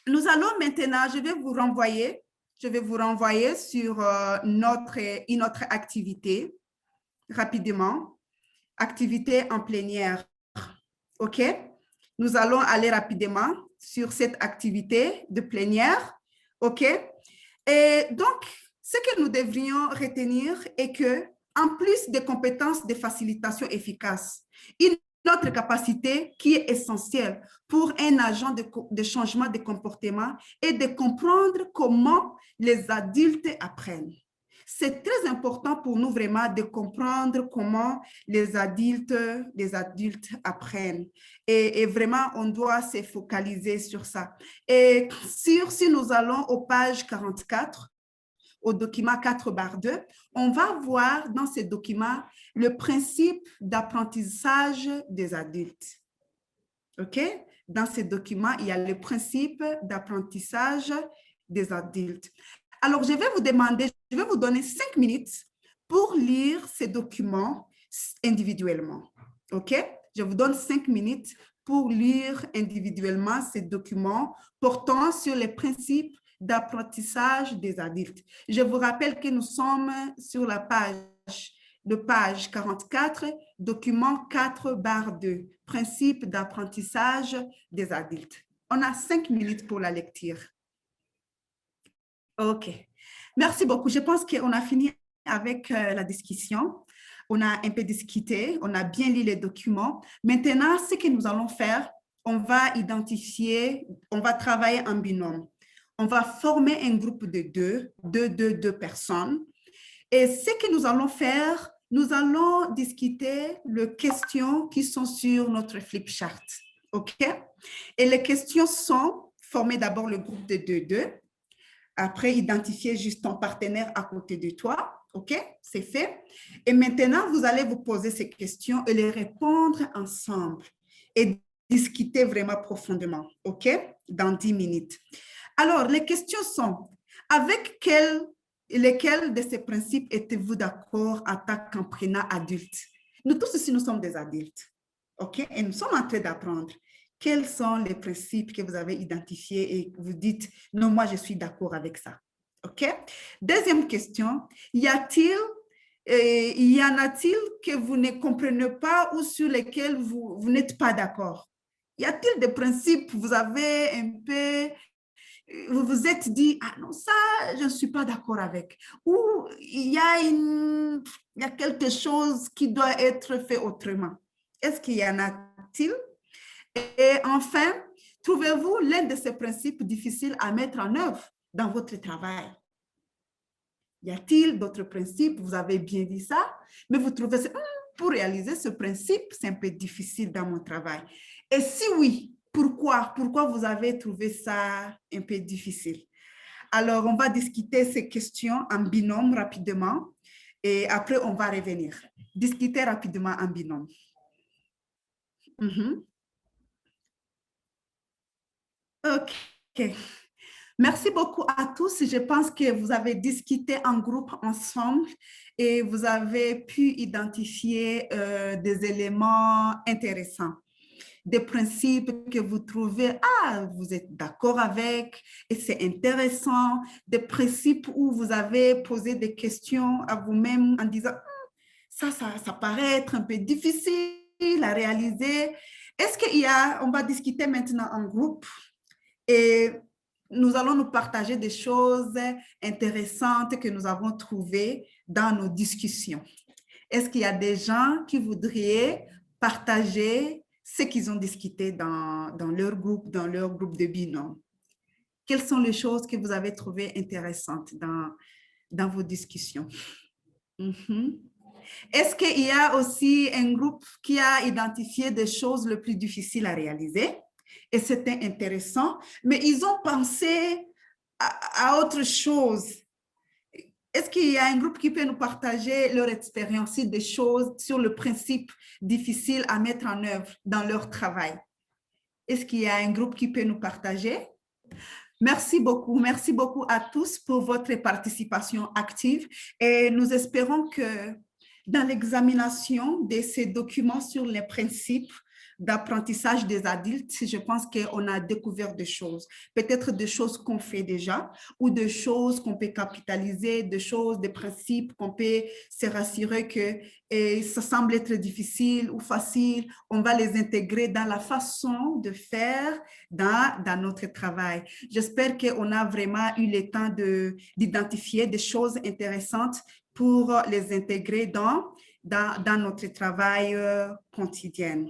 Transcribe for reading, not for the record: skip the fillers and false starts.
Nous allons maintenant, je vais vous renvoyer sur une autre activité rapidement, activité en plénière. OK? Nous allons aller rapidement sur cette activité de plénière. OK? Et donc, ce que nous devrions retenir est que, en plus des compétences de facilitation efficace, une autre capacité qui est essentielle pour un agent de changement de comportement est de comprendre comment les adultes apprennent. C'est très important pour nous vraiment de comprendre comment les adultes apprennent. Et vraiment, on doit se focaliser sur ça. Et si nous allons aux pages 44, au document 4/2, on va voir dans ce document le principe d'apprentissage des adultes. OK? Dans ce document, il y a le principe d'apprentissage des adultes. Alors, je vais vous donner 5 minutes pour lire ces documents individuellement. OK? Je vous donne 5 minutes pour lire individuellement ces documents portant sur les principes d'apprentissage des adultes. Je vous rappelle que nous sommes sur la page 44, document 4/2, principe d'apprentissage des adultes. On a 5 minutes pour la lecture. OK. Merci beaucoup. Je pense qu'on a fini avec la discussion. On a un peu discuté, on a bien lu les documents. Maintenant, ce que nous allons faire, on va identifier, on va travailler en binôme. On va former un groupe de deux personnes. Et ce que nous allons faire, nous allons discuter les questions qui sont sur notre flip chart. OK? Et les questions sont, former d'abord le groupe de deux. Après, identifier juste ton partenaire à côté de toi. OK? C'est fait. Et maintenant, vous allez vous poser ces questions et les répondre ensemble et discuter vraiment profondément. OK? Dans 10 minutes. Alors, les questions sont, avec lesquels de ces principes êtes-vous d'accord en tant qu'apprenant adulte? Nous tous ici, nous sommes des adultes. OK? Et nous sommes en train d'apprendre. Quels sont les principes que vous avez identifiés et vous dites, non, moi, je suis d'accord avec ça. OK? Deuxième question, y en a-t-il que vous ne comprenez pas ou sur lesquels vous n'êtes pas d'accord? Y a-t-il des principes, vous avez un peu, vous vous êtes dit, ah non, ça, je ne suis pas d'accord avec. Ou il y a quelque chose qui doit être fait autrement. Est-ce qu'il y en a-t-il? Et enfin, trouvez-vous l'un de ces principes difficiles à mettre en œuvre dans votre travail? Y a-t-il d'autres principes? Vous avez bien dit ça, mais vous trouvez que pour réaliser ce principe, c'est un peu difficile dans mon travail. Et si oui, pourquoi? Pourquoi vous avez trouvé ça un peu difficile? Alors, on va discuter ces questions en binôme rapidement et après, on va revenir. Discuter rapidement en binôme. OK. Merci beaucoup à tous. Je pense que vous avez discuté en groupe ensemble et vous avez pu identifier des éléments intéressants, des principes que vous trouvez, ah, vous êtes d'accord avec et c'est intéressant, des principes où vous avez posé des questions à vous-même en disant, ça paraît être un peu difficile à réaliser. Est-ce on va discuter maintenant en groupe et nous allons nous partager des choses intéressantes que nous avons trouvées dans nos discussions. Est-ce qu'il y a des gens qui voudraient partager ce qu'ils ont discuté dans leur groupe de binôme? Quelles sont les choses que vous avez trouvées intéressantes dans vos discussions? Est-ce qu'il y a aussi un groupe qui a identifié des choses les plus difficiles à réaliser? Et c'était intéressant, mais ils ont pensé à autre chose. Est-ce qu'il y a un groupe qui peut nous partager leur expérience des choses sur le principe difficile à mettre en œuvre dans leur travail? Est-ce qu'il y a un groupe qui peut nous partager? Merci beaucoup à tous pour votre participation active et nous espérons que dans l'examination de ces documents sur les principes, d'apprentissage des adultes, je pense qu'on a découvert des choses. Peut-être des choses qu'on fait déjà ou des choses qu'on peut capitaliser, des choses, des principes qu'on peut se rassurer que ça semble être difficile ou facile. On va les intégrer dans la façon de faire dans notre travail. J'espère qu'on a vraiment eu le temps d'identifier des choses intéressantes pour les intégrer dans notre travail quotidien.